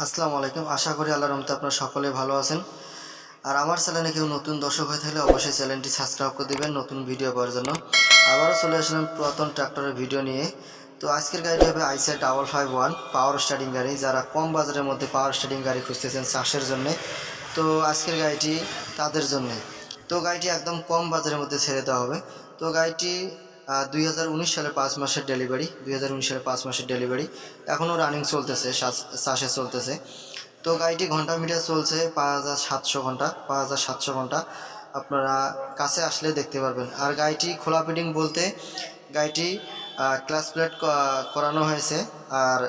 আসসালামু আলাইকুম। আশা করি আল্লাহর রহমতে আপনারা সকলে ভালো আছেন। আর আমার চ্যানেলে কেউ নতুন দর্শক হয়ে থাকলে অবশ্যই চ্যানেলটি সাবস্ক্রাইব করে দিবেন নতুন ভিডিও পাওয়ার জন্য। আবারও চলে আসলাম পুরাতন ট্রাক্টরের ভিডিও নিয়ে। তো আজকের গাড়িটি হবে আইসার 551 পাওয়ার স্টার্টিং গাড়ি। যারা কম বাজারের মধ্যে পাওয়ার স্টার্টিং গাড়ি খুঁজতেছেন চাষের জন্যে, তো আজকের গাড়িটি তাদের জন্যে। তো গাড়িটি একদম কম বাজারের মধ্যে ছেড়ে দেওয়া হবে। তো গাড়িটি 2019 সালে 5 মাসের ডেলিভারি, 2019 সালে 5 মাসের ডেলিভারি, এখনও রানিং চলতেছে, চাষে চলতেছে। তো গাড়িটি ঘন্টা মিটার চলছে 5700 ঘন্টা, 5700 ঘন্টা। আপনারা কাছে আসলে দেখতে পারবেন। আর গাড়িটি খোলা ফিটিং বলতে গাড়িটি ক্লাচ প্লেট করানো হয়েছে আর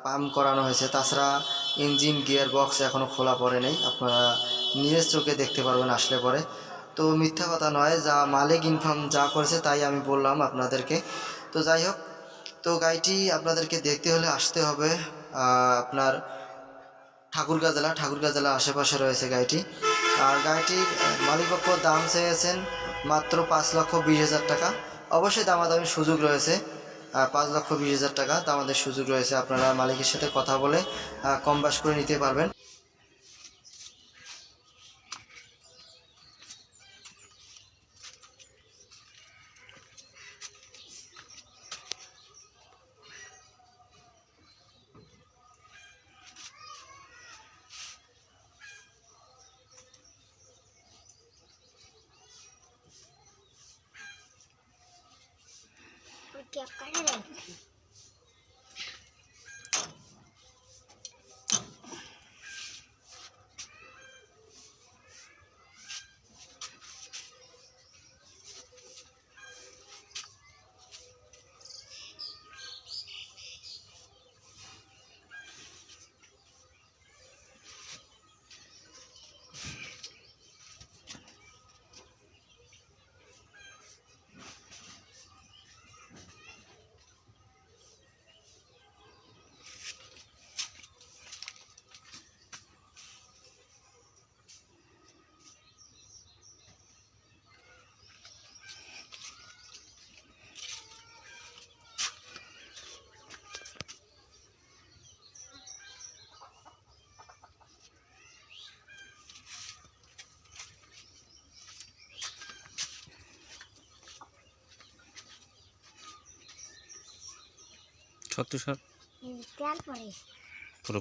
পাম্প করানো হয়েছে। তাছাড়া ইঞ্জিন গিয়ার বক্স এখনও খোলা পড়ে নেই, আপনারা নিজের চোখে দেখতে পারবেন আসলে পরে। তো মিথ্যা কথা নয়, যা মালিক ইনফর্ম যা করেছে তাই আমি বললাম আপনাদেরকে। তো যাই হোক, তো গাড়িটি আপনাদেরকে দেখতে হলে আসতে হবে আপনার ঠাকুরগাঁ জেলা আশেপাশে রয়েছে গাড়িটি। আর গাড়িটির মালিকপক্ষ দাম চেয়েছেন মাত্র 5,20,000 টাকা। অবশ্যই দামাদামির সুযোগ রয়েছে, 5,20,000 টাকা দামাদের সুযোগ রয়েছে। আপনারা মালিকের সাথে কথা বলে কম বাস করে নিতে পারবেন। क्या कर रहे हैं? ছত্রিশ क्या पढ़े? পুরো